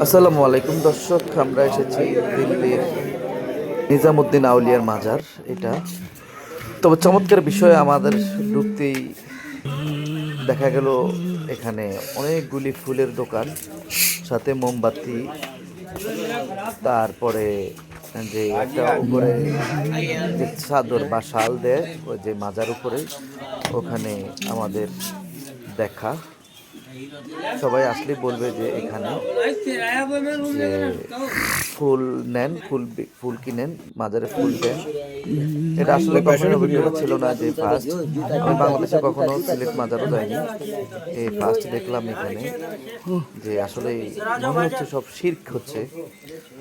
আসসালামু আলাইকুম দর্শক, আমরা এসেছি দিল্লির নিজামুদ্দিন আউলিয়ার মাজার। এটা তবে চমৎকার বিষয়, আমাদের ঢুকতেই দেখা গেল এখানে অনেকগুলি ফুলের দোকান, সাথে মোমবাতি, তারপরে যে একটা উপরে যে চাদর বা শাল দেয় ওই যে মাজার উপরে, ওখানে আমাদের দেখা সবাই আসলে বলবে যে এখানে যে ফুল নেন, ফুল কিনেন, মাজারে ফুল দেন। এটা আসলে কখনো অভিজ্ঞতা ছিল না যে ফার্স্ট আমি বাংলাদেশে কখনো সিলেট মাজারও যাইনি, এই ফার্স্ট দেখলাম এখানে যে আসলে মনে হচ্ছে সব শিরক হচ্ছে।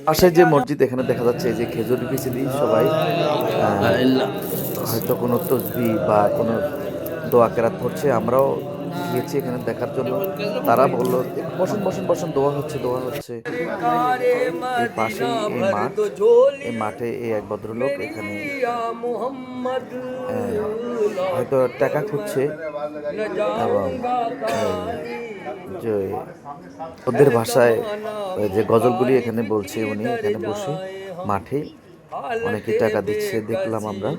পাশে যে মসজিদ এখানে দেখা যাচ্ছে যে খেজুর বিচিলি সবাই হয়তো কোনো তসবি বা কোনো দোয়া কেরাত পড়ছে। আমরাও গিয়েছি এখানে দেখার জন্য। তারা বললো বসুন বসুন বসুন, দোয়া হচ্ছে দোয়া হচ্ছে। এই পাশেই এই মাঠ, এই মাঠে এই এক ভদ্রলোক এখানে হয়তো টাকা খুঁজছে, এবং যে ওদের ভাষায় যে গজলগুলি এখানে বলছে, উনি এখানে বসে মাঠে অনেকে টাকা দিচ্ছে দেখলাম আমরা।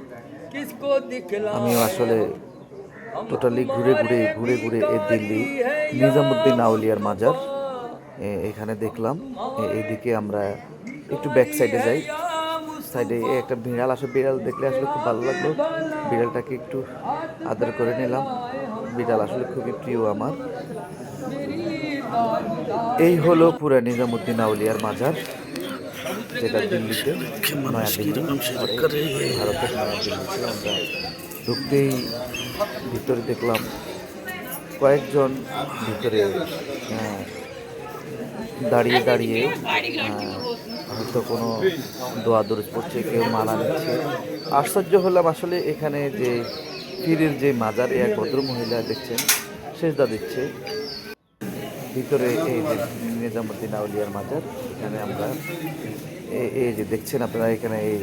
আমিও আসলে টোটালি ঘুরে ঘুরে ঘুরে ঘুরে এই দিল্লি নিজামুদ্দিন আউলিয়ার মাজার এখানে দেখলাম। এইদিকে আমরা একটু ব্যাক সাইডে যাই। সাইডে একটা বিড়াল আসে, বিড়াল দেখলে আসলে খুব ভালো লাগলো, বিড়ালটাকে একটু আদর করে নিলাম। বিড়াল আসলে খুবই প্রিয় আমার। এই হলো পুরা নিজামুদ্দিন আউলিয়ার মাজার, যেটা দিল্লিতে, নয়া দিল্লি শহরে, ভারতের নয়া দিল্লিতে। আমরা ঢুকতেই ভিতরে দেখলাম কয়েকজন ভিতরে দাঁড়িয়ে দাঁড়িয়ে হয়তো কোনো দোয়া দরুদ পড়ছে, কেউ মালা নিচ্ছে। আশ্চর্য হলাম আসলে এখানে যে পীরের যে মাজার, এক ভদ্র মহিলা দেখছেন সেজদা দিচ্ছে ভিতরে। এই যে নিজামুদ্দিন আউলিয়ার মাজার, এখানে আমরা এই যে দেখছেন আপনারা, এখানে এই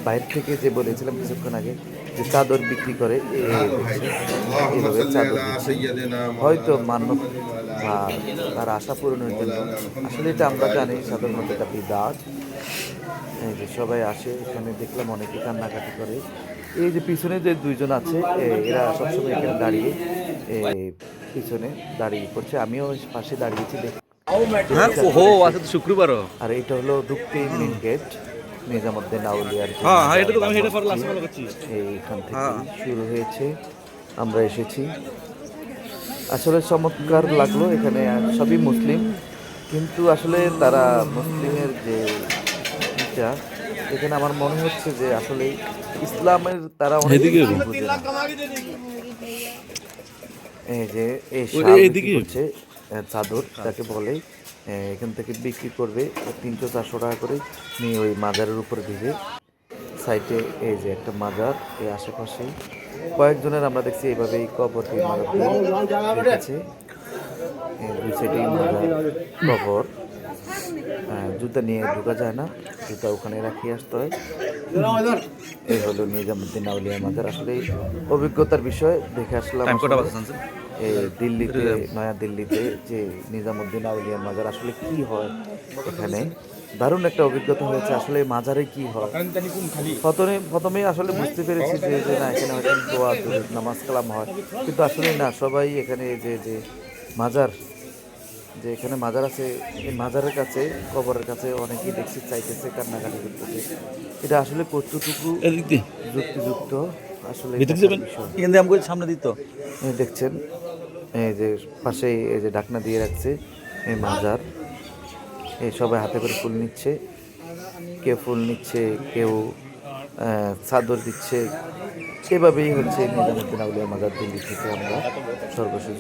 বাইরে থেকে যে বলেছিলাম কিছুক্ষণ আগে যে চাদর বিক্রি করে, এইভাবে চাদর দিচ্ছে, হয়তো মান্য বা তার আশা পূরণের জন্য। আসলে এটা আমরা জানি সাধারণত এটা বিদাত। এই যে সবাই আসে এখানে, দেখলাম অনেকে কান্নাকাটি করে। এই যে পিছনে যে দুইজন আছে, এরা সবসময় এখানে দাঁড়িয়ে পিছনে দাঁড়িয়ে করছে, আমিও পাশে দাঁড়িয়েছি শুক্রবারও। আর এটা হলো ঢুকতেই মেন গেট নিজামুদ্দিন আউলিয়ার। এইখান থেকে শুরু হয়েছে, আমরা এসেছি। আসলে চমৎকার লাগলো, এখানে সবই মুসলিম, কিন্তু আসলে তারা মুসলিমের যে ইটা, এখানে আমার মনে হচ্ছে যে আসলে ইসলামের তারা অনেক কিছু বুঝে না। এই যে এই শাল বিক্রি করছে, চাদর যাকে বলে, এখান থেকে বিক্রি করবে 300-400 টাকা করে নিয়ে ওই মাজারের উপরে দিবে। সাইডে এই যে একটা মাজার, এই আশেপাশে কয়েকজনের আমরা দেখছি এইভাবেই কবর দিয়ে মাজার দিয়ে রেখেছে। দুই সাইডেই মাজার, কবর। জুতা নিয়ে ঢোকা যায় না, জুতা ওখানে রাখিয়ে আসতে হয়। এই হলো নিজামুদ্দিন আউলিয়া মাজার। আসলে অভিজ্ঞতার বিষয়, দেখে আসলাম এই দিল্লিতে, নয়া দিল্লিতে যে নিজামুদ্দিন আউলিয়া মাজার আসলে কি হয় এখানে। দারুণ একটা অভিজ্ঞতা হয়েছে আসলে মাজারে কি হয়। প্রথমে আসলে বুঝতে পেরেছি যে না, এখানে হয়তো দোয়া দরুদ নামাজ কালাম হয়, কিন্তু আসলে না, সবাই এখানে যে মাজার, যে এখানে মাজার আছে, এই মাজারের কাছে, কবরের কাছে অনেকেই দেখছি চাইতেছে, কান্নাকাটি করতেছে। এটা আসলে কতটুকু যুক্তিযুক্ত আসলে সামনে দিত দেখছেন। এই যে পাশে এই যে ঢাকনা দিয়ে রাখছে এই মাজার, এই সবাই হাতে করে ফুল নিচ্ছে, কেউ ফুল নিচ্ছে, কেউ চাদর দিচ্ছে। এভাবেই হচ্ছে নিজামুদ্দিন আউলিয়া মাজার দিল্লি থেকে আমরা সর্বশেষ